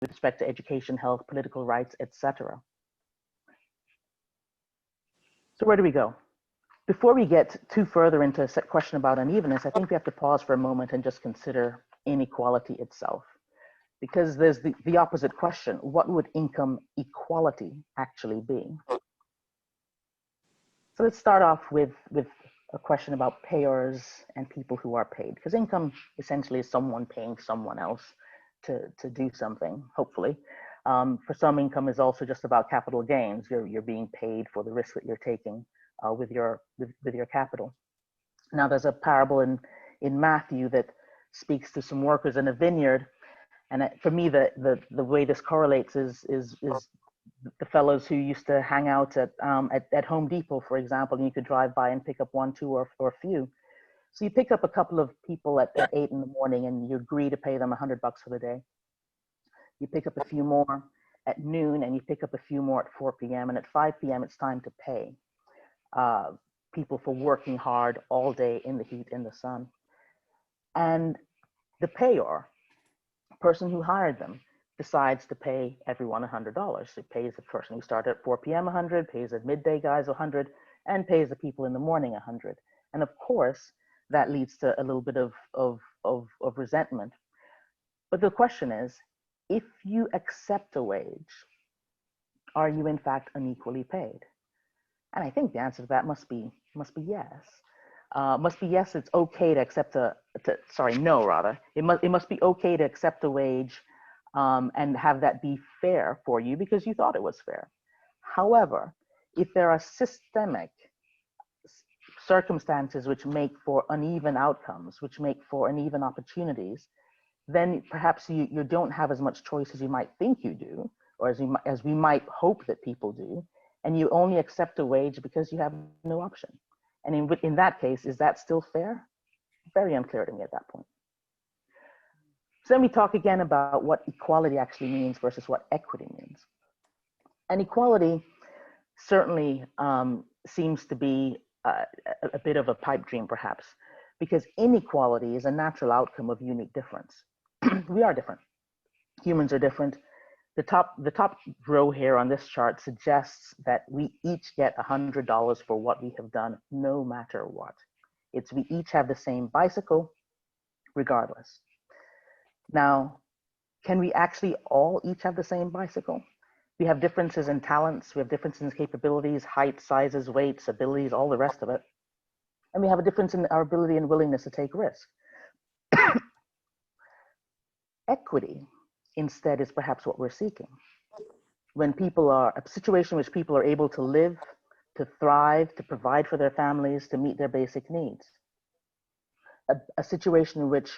respect to education, health, political rights, etc. So where do we go? Before we get too further into a question about unevenness, I think we have to pause for a moment and just consider inequality itself. Because there's the opposite question. What would income equality actually be? So let's start off with a question about payers and people who are paid. Because income essentially is someone paying someone else to do something, hopefully. For some, income is also just about capital gains. You're being paid for the risk that you're taking with your capital. Now, there's a parable in Matthew that speaks to some workers in a vineyard. And for me, the way this correlates is the fellows who used to hang out at Home Depot, for example, and you could drive by and pick up one, two, or a few. So you pick up a couple of people at 8 in the morning, and you agree to pay them $100 for the day. You pick up a few more at noon, and you pick up a few more at 4 p.m. And at 5 p.m., it's time to pay people for working hard all day in the heat, in the sun. And the payer, person who hired them, decides to pay everyone $100. It pays the person who started at 4 p.m. 100, pays the midday guys 100, and pays the people in the morning 100. And of course, that leads to a little bit of resentment. But the question is, if you accept a wage, are you in fact unequally paid? And I think the answer to that must be yes. Must be yes. It's okay to accept no, rather. It must be okay to accept a wage and have that be fair for you because you thought it was fair. However, if there are systemic circumstances which make for uneven outcomes, which make for uneven opportunities, then perhaps you don't have as much choice as you might think you do, or as we might hope that people do, and you only accept a wage because you have no option. And in that case, is that still fair? Very unclear to me at that point. So then we talk again about what equality actually means versus what equity means. And equality certainly seems to be a bit of a pipe dream, perhaps, because inequality is a natural outcome of unique difference. We are different. Humans are different. The top row here on this chart suggests that we each get $100 for what we have done, no matter what. We each have the same bicycle, regardless. Now, can we actually all each have the same bicycle? We have differences in talents, we have differences in capabilities, height, sizes, weights, abilities, all the rest of it. And we have a difference in our ability and willingness to take risk. Equity, instead, is perhaps what we're seeking. When a situation in which people are able to live, to thrive, to provide for their families, to meet their basic needs. A situation in which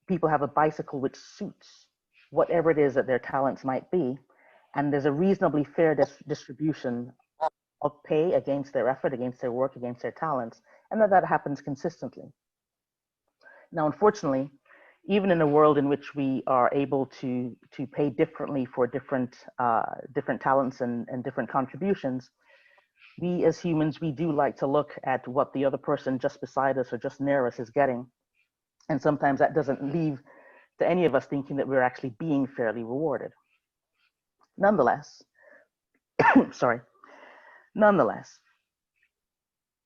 people have a bicycle which suits whatever it is that their talents might be, and there's a reasonably fair distribution of pay against their effort, against their work, against their talents, and that happens consistently. Now, unfortunately, even in a world in which we are able to pay differently for different talents and different contributions, we as humans, we do like to look at what the other person just beside us or just near us is getting. And sometimes that doesn't leave to any of us thinking that we're actually being fairly rewarded. Nonetheless,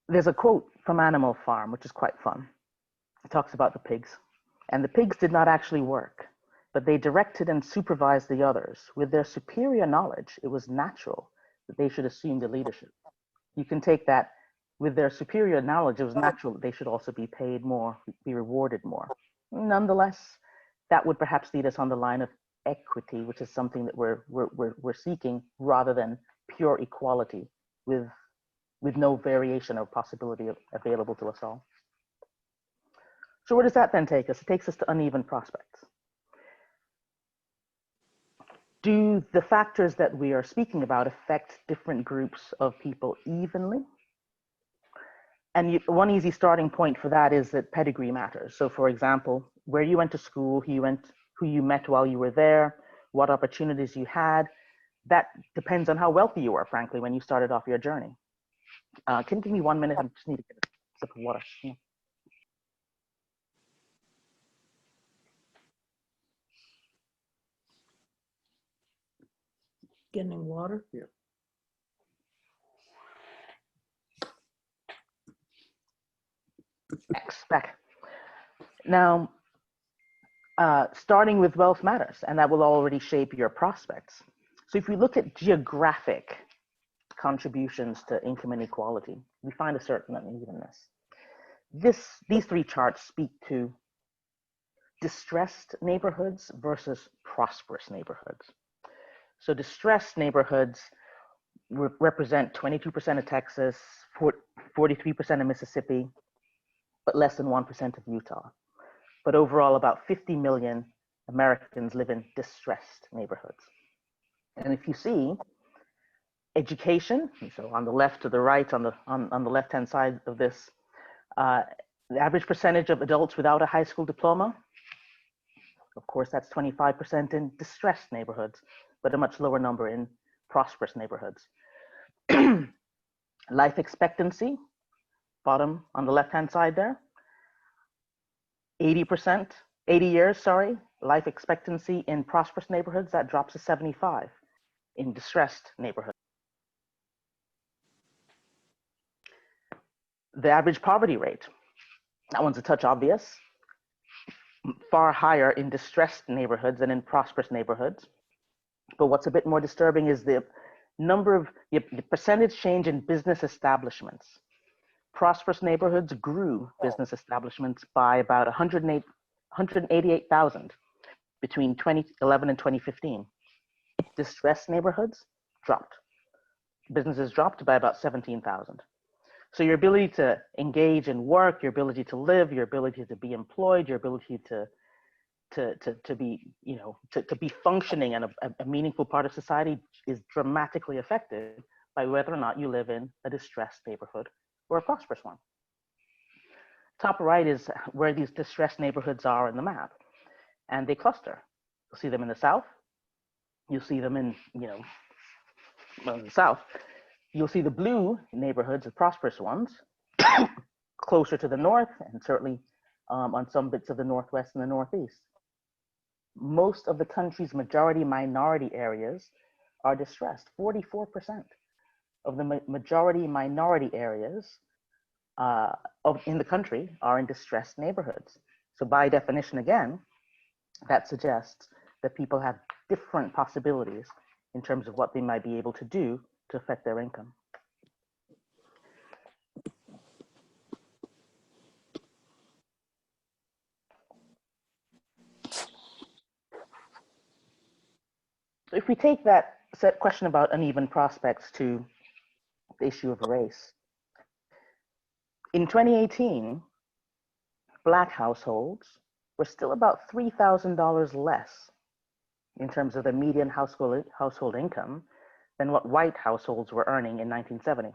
there's a quote from Animal Farm, which is quite fun. It talks about the pigs. And the pigs did not actually work, but they directed and supervised the others. With their superior knowledge, it was natural that they should assume the leadership. You can take that, with their superior knowledge, it was natural that they should also be paid more, be rewarded more. Nonetheless, that would perhaps lead us on the line of equity, which is something that we're seeking, rather than pure equality with no variation or possibility available to us all. So where does that then take us? It takes us to uneven prospects. Do the factors that we are speaking about affect different groups of people evenly? And one easy starting point for that is that pedigree matters. So for example, where you went to school, who you met while you were there, what opportunities you had, that depends on how wealthy you were, frankly, when you started off your journey. Can you give me 1 minute? I just need to get a sip of water. Yeah. getting water. Yeah. Expect. Now, starting with wealth matters, and that will already shape your prospects. So if we look at geographic contributions to income inequality, we find a certain unevenness. These three charts speak to distressed neighborhoods versus prosperous neighborhoods. So distressed neighborhoods represent 22% of Texas, 43% of Mississippi, but less than 1% of Utah. But overall, about 50 million Americans live in distressed neighborhoods. And if you see education, so on the left to the right, on the left-hand side of this, the average percentage of adults without a high school diploma, of course, that's 25% in distressed neighborhoods, but a much lower number in prosperous neighborhoods. Life expectancy, bottom on the left-hand side there, 80%, 80 years, sorry, life expectancy in prosperous neighborhoods, that drops to 75 in distressed neighborhoods. The average poverty rate, that one's a touch obvious, far higher in distressed neighborhoods than in prosperous neighborhoods. But what's a bit more disturbing is the percentage change in business establishments. Prosperous neighborhoods grew business establishments by about 188,000 between 2011 and 2015. Distressed neighborhoods dropped. Businesses dropped by about 17,000. So your ability to engage in work, your ability to live, your ability to be employed, your ability to be, to be functioning and a meaningful part of society is dramatically affected by whether or not you live in a distressed neighborhood or a prosperous one. Top right is where these distressed neighborhoods are in the map, and they cluster. You'll see them in the south. You'll see them in, in the south. You'll see the blue neighborhoods, the prosperous ones, closer to the north, and certainly on some bits of the northwest and the northeast. Most of the country's majority minority areas are distressed. 44% of the majority minority areas in the country are in distressed neighborhoods. So by definition, again, that suggests that people have different possibilities in terms of what they might be able to do to affect their income. So if we take that question about uneven prospects to the issue of race, in 2018, Black households were still about $3,000 less in terms of the median household income than what white households were earning in 1970.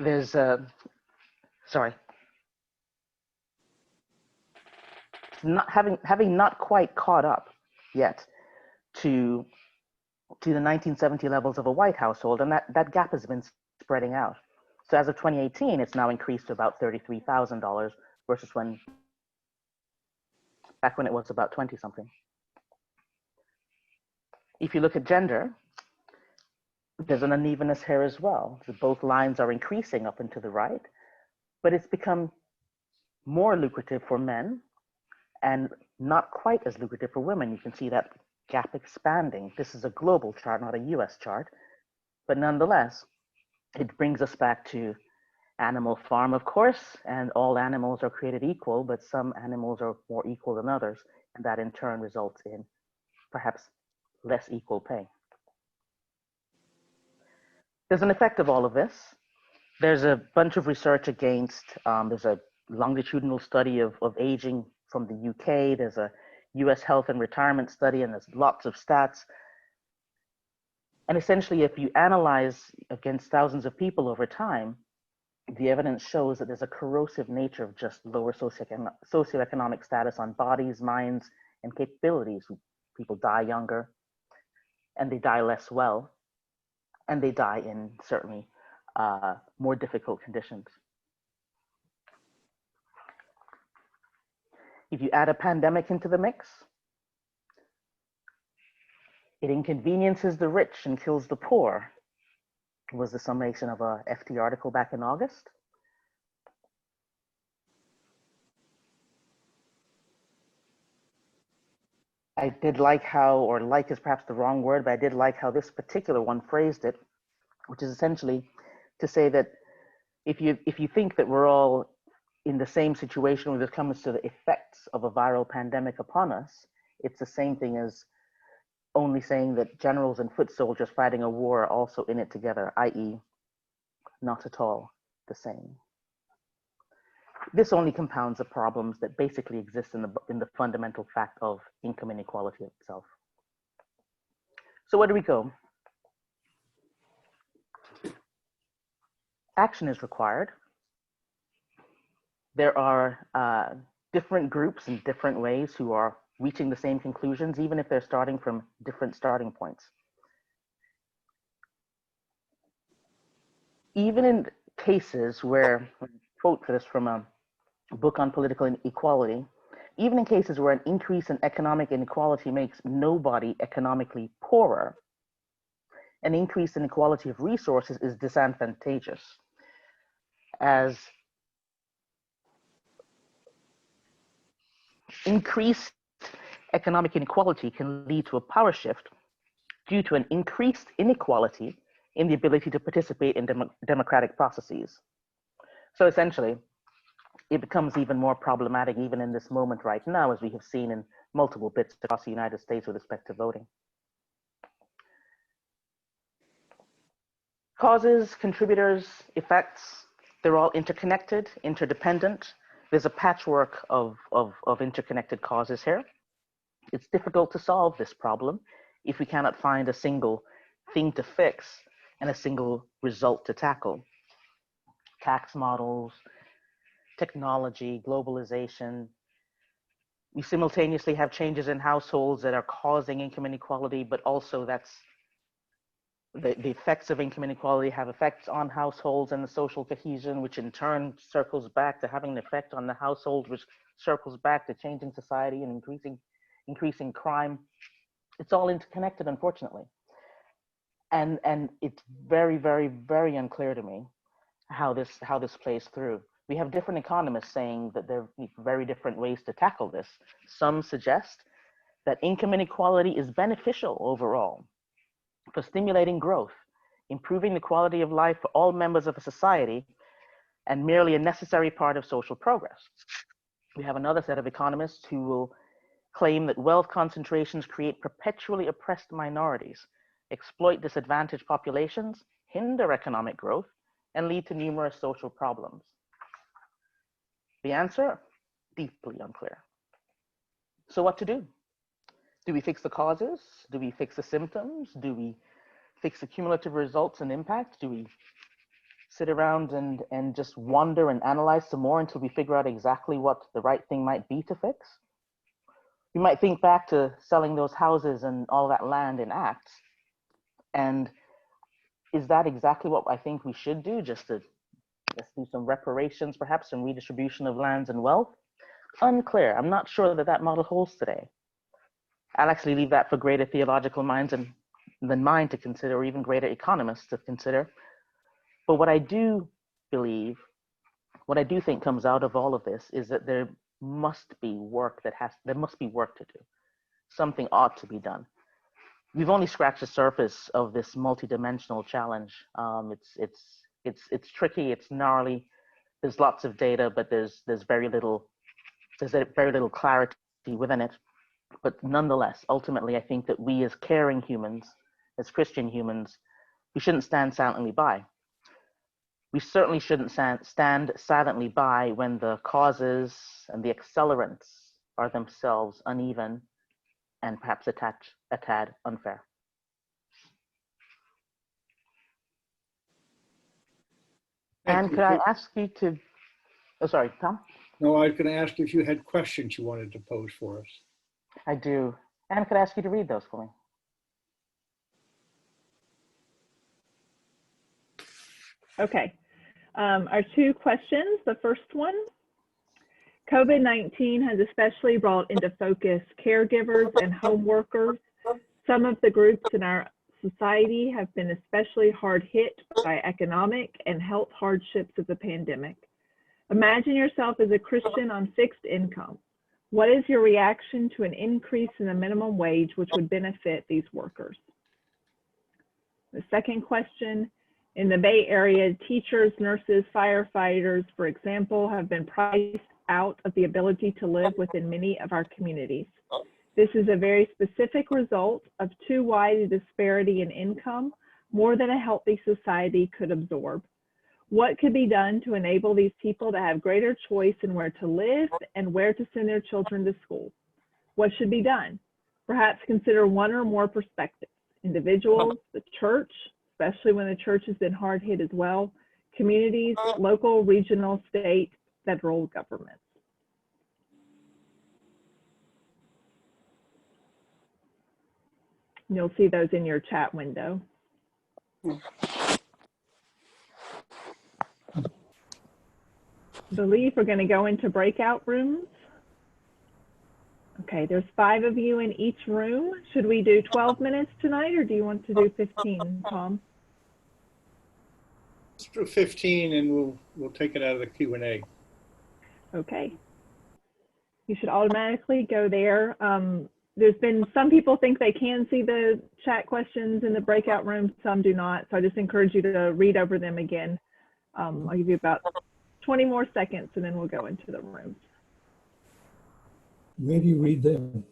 There's having not quite caught up yet to the 1970 levels of a white household, and that gap has been spreading out. So as of 2018, it's now increased to about $33,000 versus back when it was about 20 something. If you look at gender, there's an unevenness here as well. So both lines are increasing up and to the right, but it's become more lucrative for men and not quite as lucrative for women. You can see that gap expanding. This is a global chart, not a US chart, but nonetheless, it brings us back to Animal Farm, of course, and all animals are created equal, but some animals are more equal than others, and that in turn results in perhaps less equal pay. There's an effect of all of this. There's a bunch of research against, there's a longitudinal study of aging from the UK, there's a US health and retirement study, and there's lots of stats. And essentially, if you analyze against thousands of people over time, the evidence shows that there's a corrosive nature of just lower socioeconomic status on bodies, minds, and capabilities. People die younger, and they die less well, and they die in certainly more difficult conditions. If you add a pandemic into the mix, It inconveniences the rich and kills the poor, was the summation of a FT article back in August. I did like how, or like is perhaps the wrong word, but I did like how this particular one phrased it, which is essentially to say that if you think that we're all in the same situation when it comes to the effects of a viral pandemic upon us, it's the same thing as only saying that generals and foot soldiers fighting a war are also in it together, i.e., not at all the same. This only compounds the problems that basically exist in the fundamental fact of income inequality itself. So where do we go? Action is required. There are different groups in different ways who are reaching the same conclusions, even if they're starting from different starting points. Even in cases where, quote for this from a book on political inequality, even in cases where an increase in economic inequality makes nobody economically poorer, an increase in equality of resources is disadvantageous, as increased economic inequality can lead to a power shift due to an increased inequality in the ability to participate in democratic processes. So essentially, it becomes even more problematic even in this moment right now, as we have seen in multiple bits across the United States with respect to voting. Causes, contributors, effects, they're all interconnected, interdependent. There's a patchwork of interconnected causes here. It's difficult to solve this problem if we cannot find a single thing to fix and a single result to tackle. Tax models, technology, globalization. We simultaneously have changes in households that are causing income inequality, but also that's the effects of income inequality have effects on households and the social cohesion, which in turn circles back to having an effect on the household, which circles back to changing society and increasing crime. It's all interconnected, unfortunately. And it's very, very, very unclear to me how this plays through. We have different economists saying that there are very different ways to tackle this. Some suggest that income inequality is beneficial overall for stimulating growth, improving the quality of life for all members of a society, and merely a necessary part of social progress. We have another set of economists who will claim that wealth concentrations create perpetually oppressed minorities, exploit disadvantaged populations, hinder economic growth, and lead to numerous social problems. The answer? Deeply unclear. So what to do? Do we fix the causes? Do we fix the symptoms? Do we fix the cumulative results and impact? Do we sit around and just wonder and analyze some more until we figure out exactly what the right thing might be to fix? You might think back to selling those houses and all that land in Acts. And is that exactly what I think we should do? Just do some reparations, perhaps some redistribution of lands and wealth? Unclear. I'm not sure that model holds today. I'll actually leave that for greater theological minds than mine to consider, or even greater economists to consider. But what I do believe, what I do think comes out of all of this is that there must be work to do. Something ought to be done. We've only scratched the surface of this multidimensional challenge. It's tricky, it's gnarly. There's lots of data, but there's very little clarity within it. But nonetheless, ultimately, I think that we as caring humans, as Christian humans, we shouldn't stand silently by. We certainly shouldn't stand silently by when the causes and the accelerants are themselves uneven and perhaps a tad unfair. And could I ask you to, oh, sorry, Tom? No, I was going to ask if you had questions you wanted to pose for us. I do. And could I ask you to read those for me? Okay. Our two questions. The first one, COVID-19 has especially brought into focus caregivers and home workers Some of the groups in our society have been especially hard hit by economic and health hardships of the pandemic. Imagine yourself as a Christian on fixed income. What is your reaction to an increase in the minimum wage which would benefit these workers? The second question, in the Bay Area, teachers, nurses, firefighters, for example, have been priced out of the ability to live within many of our communities. This is a very specific result of too wide a disparity in income, more than a healthy society could absorb. What could be done to enable these people to have greater choice in where to live and where to send their children to school? What should be done? Perhaps consider one or more perspectives: individuals, the church, especially when the church has been hard hit as well, communities, local, regional, state, federal governments. You'll see those in your chat window. I believe we're going to go into breakout rooms. Okay, there's 5 of you in each room. Should we do 12 minutes tonight, or do you want to do 15, Tom? Let's do 15 and we'll take it out of the Q&A. Okay. You should automatically go there. There's been some people think they can see the chat questions in the breakout room, some do not. So I just encourage you to read over them again. I'll give you about 20 more seconds and then we'll go into the rooms. Where do you read them?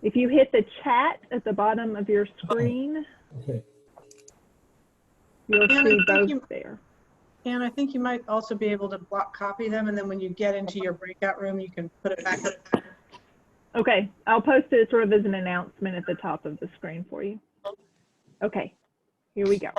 If you hit the chat at the bottom of your screen, Okay. you'll see both there. And I think you might also be able to block copy them, and then when you get into your breakout room, you can put it back up. Okay, I'll post it sort of as an announcement at the top of the screen for you. Okay, here we go.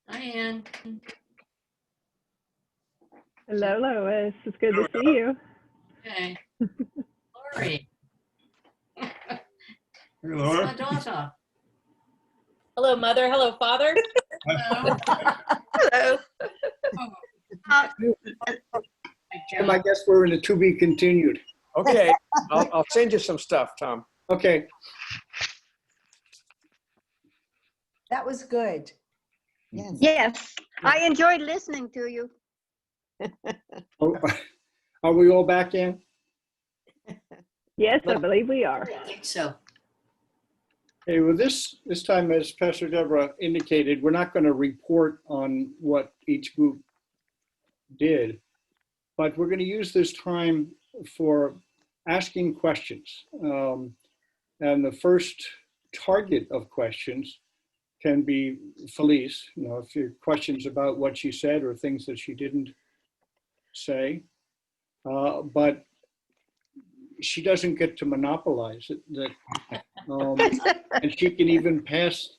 Hi, Ann. Hello, Lois. It's good to see you. Hey. Lori. Hey, It's Laura. my daughter. Hello, Mother. Hello, Father. Hello. Hello. I guess we're in a to be continued. Okay, I'll send you some stuff, Tom. Okay. That was good. Yes. Yes, I enjoyed listening to you. Oh, are we all back in? Yes, I believe we are. I think so. Okay, well, this time, as Pastor Deborah indicated, we're not going to report on what each group did, but we're going to use this time for asking questions. And the first target of questions can be Felice, if your questions about what she said or things that she didn't say. But she doesn't get to monopolize it. And she can even pass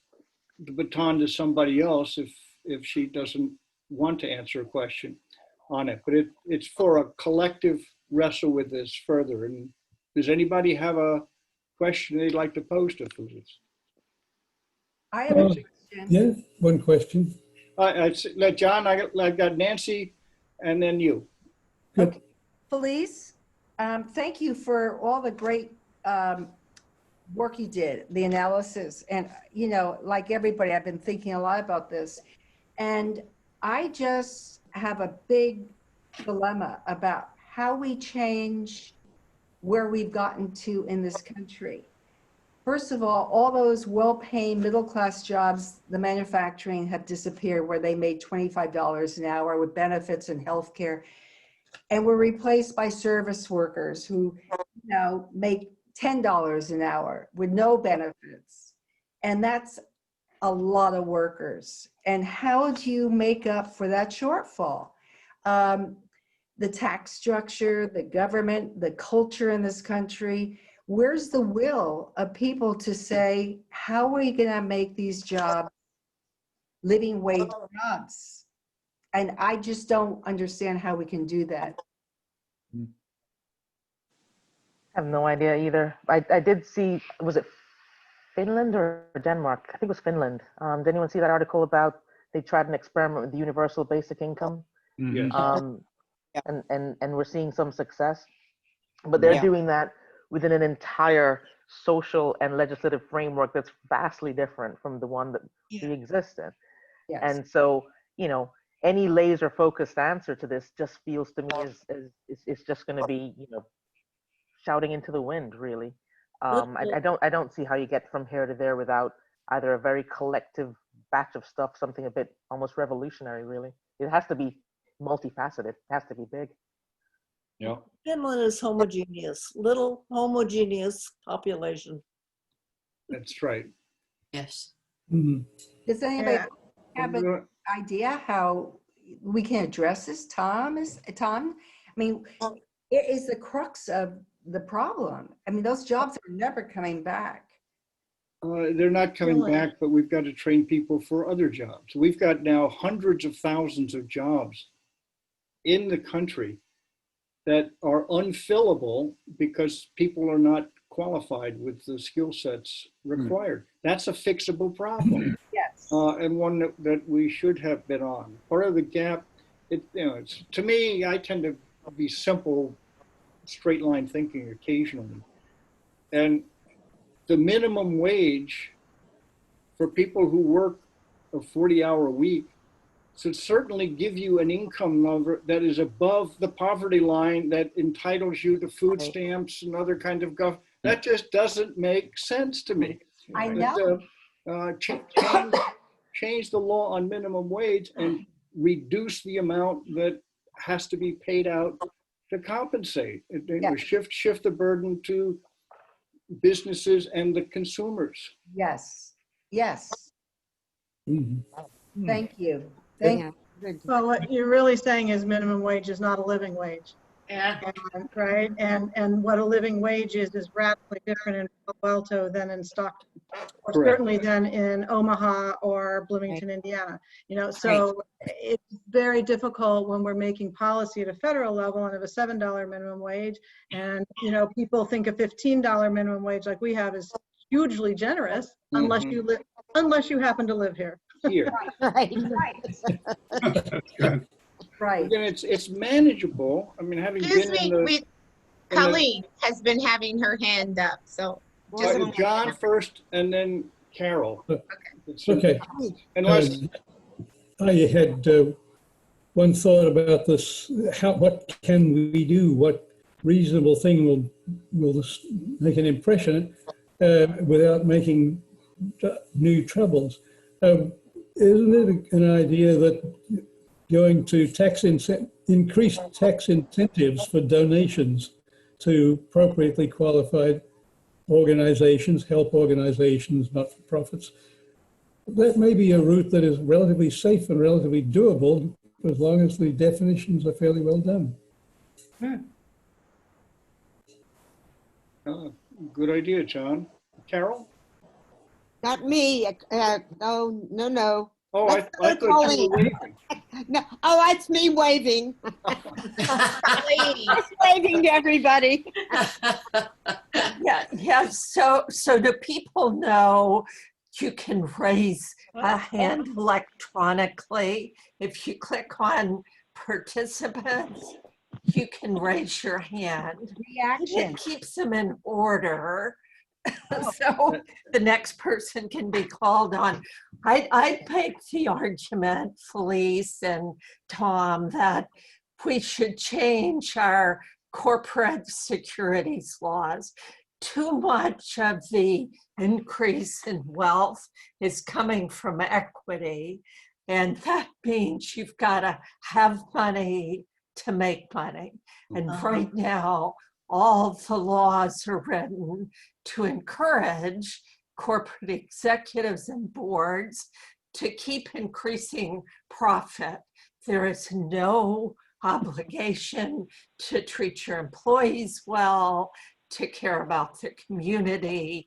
the baton to somebody else if she doesn't want to answer a question on it. But it's for a collective wrestle with this further. And does anybody have a question they'd like to pose to Felice? I have a question. Yeah, one question. Let John, I got Nancy, and then you. Good. Felice, thank you for all the great work you did, the analysis. And, like everybody, I've been thinking a lot about this. And I just have a big dilemma about how we change where we've gotten to in this country. First of all those well-paying middle-class jobs, the manufacturing, have disappeared, where they made $25 an hour with benefits and healthcare, and were replaced by service workers who, make $10 an hour with no benefits. And that's a lot of workers. And how do you make up for that shortfall? The tax structure, the government, the culture in this country. Where's the will of people to say, how are we going to make these jobs living wage jobs? And I just don't understand how we can do that. I have no idea either. I did see, was it Finland or Denmark? I think it was Finland. Did anyone see that article about they tried an experiment with the universal basic income? Yes. And we're seeing some success, but they're doing that within an entire social and legislative framework that's vastly different from the one that we exist in. Yes. And so, any laser focused answer to this just feels to me as it's just going to be, shouting into the wind, really. I don't see how you get from here to there without either a very collective batch of stuff, something a bit almost revolutionary, really. It has to be multifaceted. It has to be big. Yeah. Finland is homogeneous, little homogeneous population. That's right. Yes. Mhm. Does anybody have an idea how we can address this? Tom? I mean, it is the crux of the problem. I mean, those jobs are never coming back. They're not coming back, but we've got to train people for other jobs. We've got now hundreds of thousands of jobs in the country that are unfillable because people are not qualified with the skill sets required. That's a fixable problem. Yes. And one that we should have been on. Part of the gap, it's, to me, I tend to be simple, straight line thinking occasionally. And the minimum wage for people who work a 40-hour week should certainly give you an income number that is above the poverty line that entitles you to food stamps and other kinds of government. That just doesn't make sense to me. I know. Change the law on minimum wage and reduce the amount that has to be paid out to compensate. Shift the burden to businesses and the consumers. Yes. Yes. Mm-hmm. Thank you. Thank you. Well, what you're really saying is minimum wage is not a living wage. Yeah. Right? And what a living wage is radically different in Palo Alto than in Stockton, or Correct. certainly than in Omaha or Bloomington, Indiana. So it's very difficult when we're making policy at a federal level and have a $7 minimum wage. And, people think a $15 minimum wage like we have is hugely generous unless you happen to live here. Right. Right. Again, it's manageable. I mean, having Excuse been me, in the Colleen has been having her hand up, so. John first and then Carol. Okay. Unless I had one thought about this. What can we do? What reasonable thing will make an impression without making new troubles? Isn't it an idea that going to increased tax incentives for donations to appropriately qualified organizations, help organizations, not-for-profits. That may be a route that is relatively safe and relatively doable as long as the definitions are fairly well done. Good idea, John. Carol? Not me. No. Oh, Let's I go to thought you Colleen. were waving. No, oh, that's me waving. Just waving to everybody. Yeah. So do people know you can raise a hand electronically? If you click on participants, you can raise your hand. Reaction. It keeps them in order. So the next person can be called on. I make the argument, Felice and Tom, that we should change our corporate securities laws. Too much of the increase in wealth is coming from equity, and that means you've got to have money to make money. And right now, all the laws are written to encourage corporate executives and boards to keep increasing profit. There is no obligation to treat your employees well, to care about the community.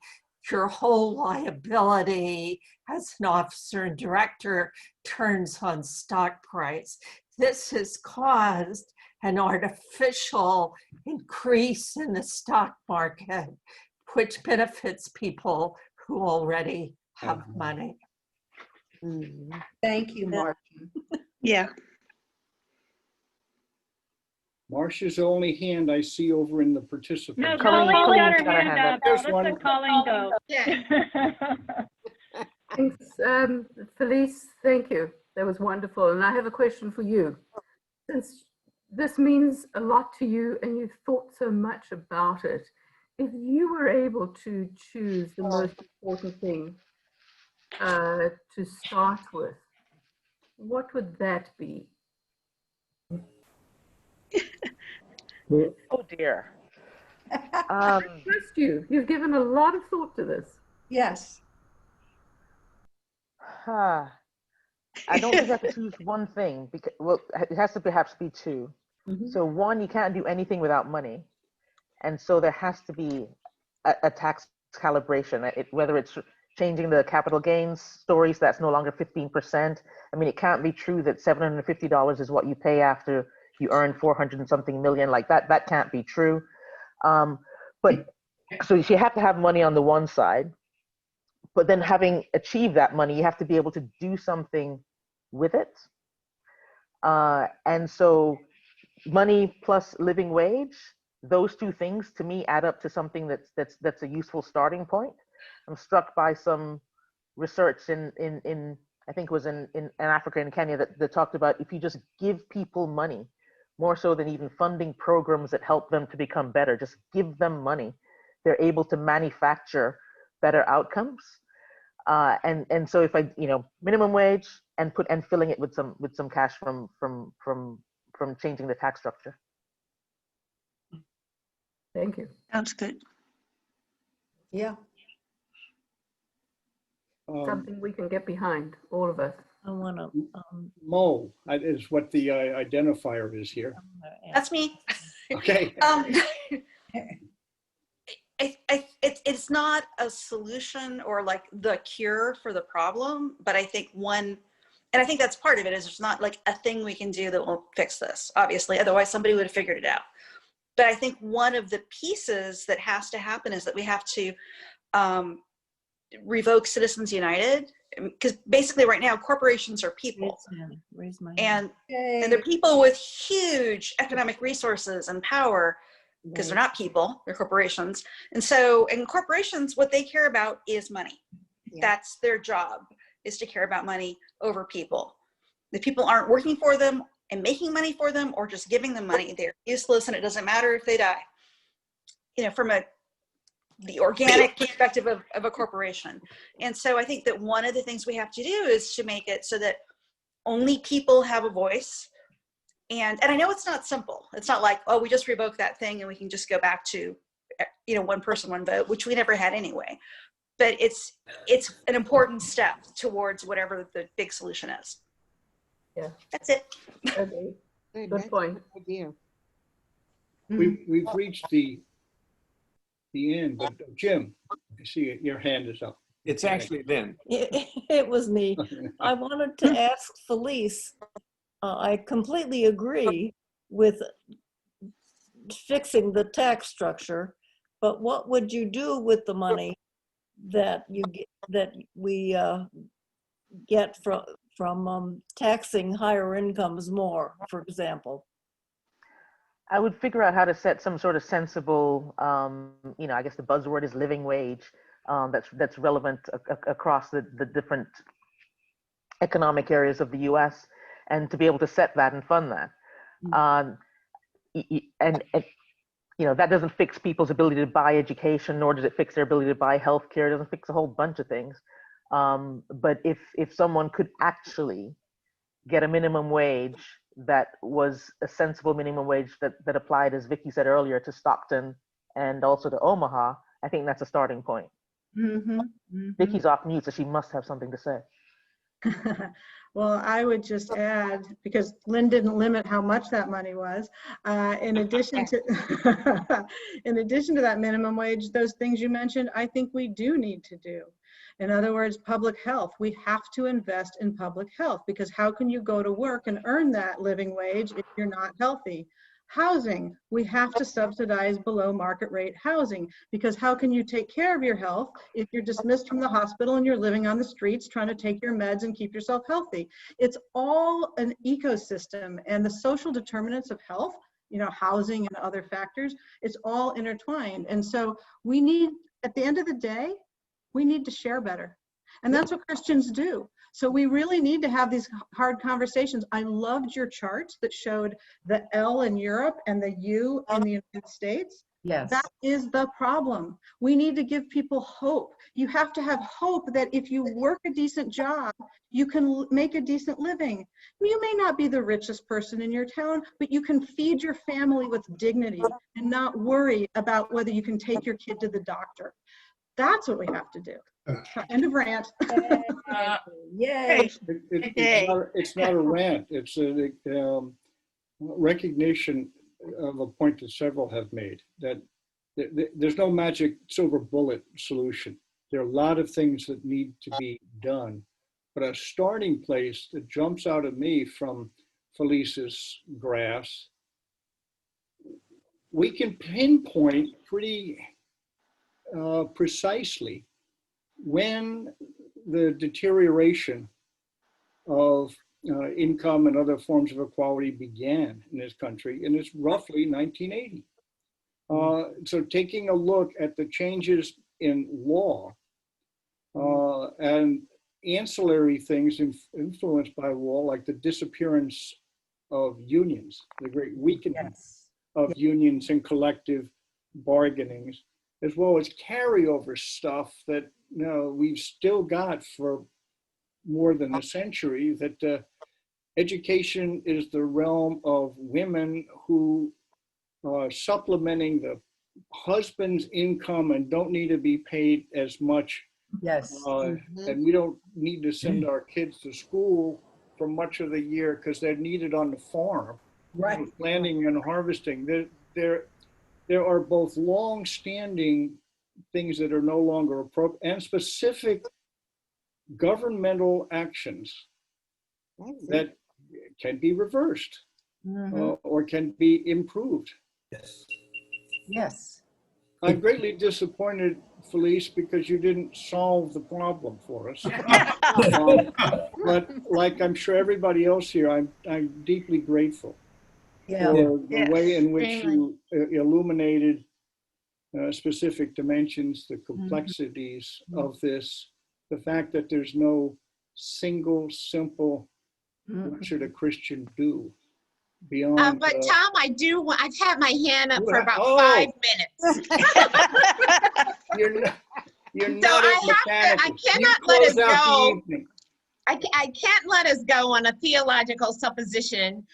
Your whole liability as an officer and director turns on stock price. This has caused an artificial increase in the stock market, which benefits people who already have money. Thank you, Mark. Yeah. Marcia's the only hand I see over in the participants. No, Colleen- Colleen got Colleen's her got her hand hand up. up. There's Let's one. let Colleen go. Thanks, Felice, thank you. That was wonderful. And I have a question for you. Since this means a lot to you and you've thought so much about it, if you were able to choose the most important thing to start with, what would that be? Oh dear. Trust you. You've given a lot of thought to this. Yes. I don't think I could choose one thing because, well, it has to perhaps be two. So one, you can't do anything without money. And so there has to be a tax calibration, whether it's changing the capital gains stories, that's no longer 15%. I mean, it can't be true that $750 is what you pay after you earn 400 and something million. Like that can't be true. But so you have to have money on the one side, but then having achieved that money, you have to be able to do something with it. And so money plus living wage, those two things to me add up to something that's a useful starting point. I'm struck by some research in I think it was in Africa and Kenya that talked about if you just give people money, more so than even funding programs that help them to become better, just give them money, they're able to manufacture better outcomes. And so if I, minimum wage and filling it with some cash from changing the tax structure. Thank you. Sounds good. Yeah. Something we can get behind, all of us. I want to. Mo is what the identifier is here. That's me. Okay. It's not a solution or like the cure for the problem, but I think and I think that's part of it, is there's not like a thing we can do that will fix this, obviously, otherwise somebody would have figured it out. But I think one of the pieces that has to happen is that we have to revoke Citizens United, because basically right now corporations are people, and they're people with huge economic resources and power, because they're not people, they're corporations. And so in corporations, what they care about is money. That's their job, is to care about money over people. The people aren't working for them and making money for them or just giving them money, they're useless, and it doesn't matter if they die. From the organic perspective of a corporation. And so I think that one of the things we have to do is to make it so that only people have a voice. And I know it's not simple. It's not like, oh, we just revoke that thing and we can just go back to one person, one vote, which we never had anyway. But it's an important step towards whatever the big solution is. Yeah. That's it. Okay. Good point. We've reached the end, but Jim, I see your hand is up. It's actually then. It was me. I wanted to ask Felice, I completely agree with fixing the tax structure, but what would you do with the money that we get from taxing higher incomes more, for example? I would figure out how to set some sort of sensible, I guess the buzzword is living wage, that's relevant across the different economic areas of the U.S. and to be able to set that and fund that. And that doesn't fix people's ability to buy education, nor does it fix their ability to buy healthcare. It doesn't fix a whole bunch of things. But if someone could actually get a minimum wage that was a sensible minimum wage that applied, as Vicky said earlier, to Stockton and also to Omaha, I think that's a starting point. Vicky's off mute, so she must have something to say. Well, I would just add, because Lynn didn't limit how much that money was, in addition to that minimum wage, those things you mentioned, I think we do need to do. In other words, public health. We have to invest in public health, because how can you go to work and earn that living wage if you're not healthy? Housing, we have to subsidize below market rate housing, because how can you take care of your health if you're dismissed from the hospital and you're living on the streets trying to take your meds and keep yourself healthy? It's all an ecosystem, and the social determinants of health, housing and other factors, it's all intertwined. And so we need, at the end of the day, we need to share better. And that's what Christians do. So we really need to have these hard conversations. I loved your charts that showed the L in Europe and the U in the United States. Yes. That is the problem. We need to give people hope. You have to have hope that if you work a decent job, you can make a decent living. You may not be the richest person in your town, but you can feed your family with dignity and not worry about whether you can take your kid to the doctor. That's what we have to do. End of rant. Yay. It's not a rant. It's a recognition of a point that several have made, that there's no magic silver bullet solution. There are a lot of things that need to be done. But a starting place that jumps out at me from Felice's graphs, we can pinpoint pretty precisely when the deterioration of income and other forms of equality began in this country, and it's roughly 1980. So taking a look at the changes in law and ancillary things influenced by law, like the disappearance of unions, the great weakening of unions and collective bargainings, as well as carryover stuff that we've still got for more than a century, that education is the realm of women who are supplementing the husband's income and don't need to be paid as much. Yes. And we don't need to send our kids to school for much of the year because they're needed on the farm, right? Planting and harvesting. There are both long-standing things that are no longer appropriate and specific governmental actions that can be reversed or can be improved. Yes. Yes. I'm greatly disappointed, Felice, because you didn't solve the problem for us. But like I'm sure everybody else here, I'm deeply grateful for the way in which you illuminated specific dimensions, the complexities of this, the fact that there's no single, simple, what should a Christian do beyond. But Tom, I've had my hand up for about 5 minutes. You're not I cannot let us go. I can't let us go on a theological supposition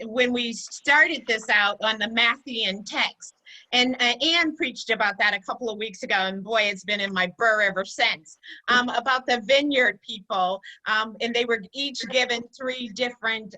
when we started this out on the Matthean text. And Anne preached about that a couple of weeks ago, and boy, it's been in my burr ever since, about the vineyard people. And they were each given three different,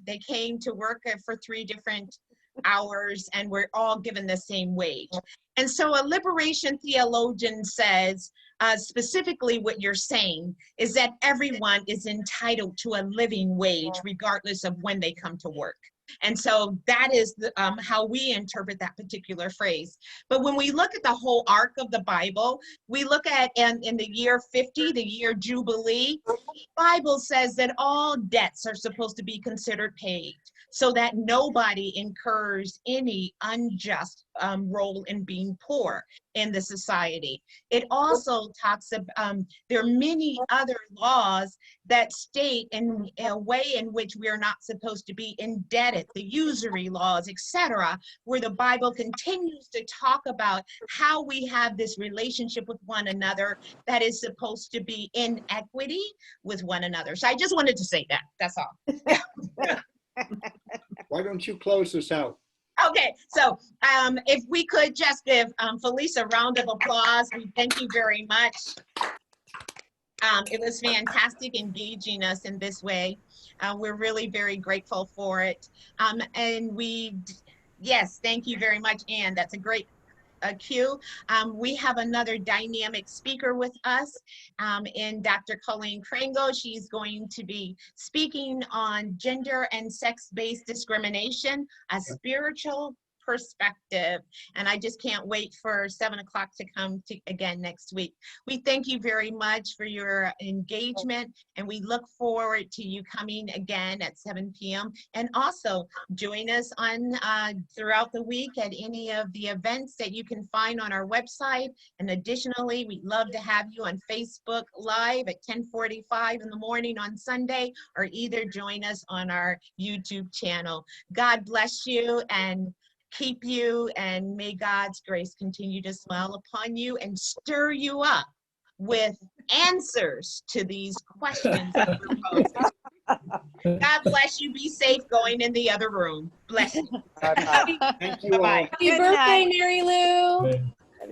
they came to work for 3 different hours, and we're all given the same wage. And so a liberation theologian says, specifically what you're saying is that everyone is entitled to a living wage regardless of when they come to work. And so that is how we interpret that particular phrase. But when we look at the whole arc of the Bible, we look at in the year 50, the year Jubilee, the Bible says that all debts are supposed to be considered paid so that nobody incurs any unjust role in being poor in the society. It also talks about, there are many other laws that state in a way in which we are not supposed to be indebted, the usury laws, etc., where the Bible continues to talk about how we have this relationship with one another that is supposed to be in equity with one another. So I just wanted to say that, that's all. Why don't you close this out? Okay, so if we could just give Felice a round of applause. We thank you very much. It was fantastic engaging us in this way. We're really very grateful for it. And yes, thank you very much, Anne. That's a great cue. We have another dynamic speaker with us in Dr. Colleen Kringle. She's going to be speaking on gender and sex-based discrimination, a spiritual perspective. And I just can't wait for 7 o'clock to come again next week. We thank you very much for your engagement, and we look forward to you coming again at 7 p.m. And also join us on throughout the week at any of the events that you can find on our website. And additionally, we'd love to have you on Facebook Live at 10:45 in the morning on Sunday, or either join us on our YouTube channel. God bless you and keep you, and may God's grace continue to smile upon you and stir you up with answers to these questions that we're posing. God bless you. Be safe going in the other room. Bless you. Thank you all. Happy birthday, Mary Lou.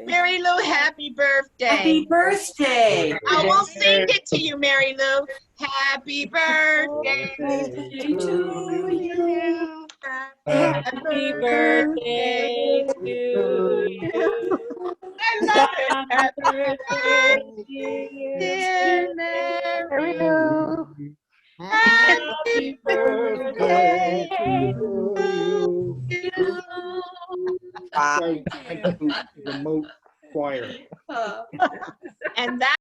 Mary Lou, happy birthday. Happy birthday. I will sing it to you, Mary Lou. Happy birthday To you. Happy birthday to you. I love it. Happy birthday, dear Mary Lou. Happy birthday to you. to you. Remote choir. And that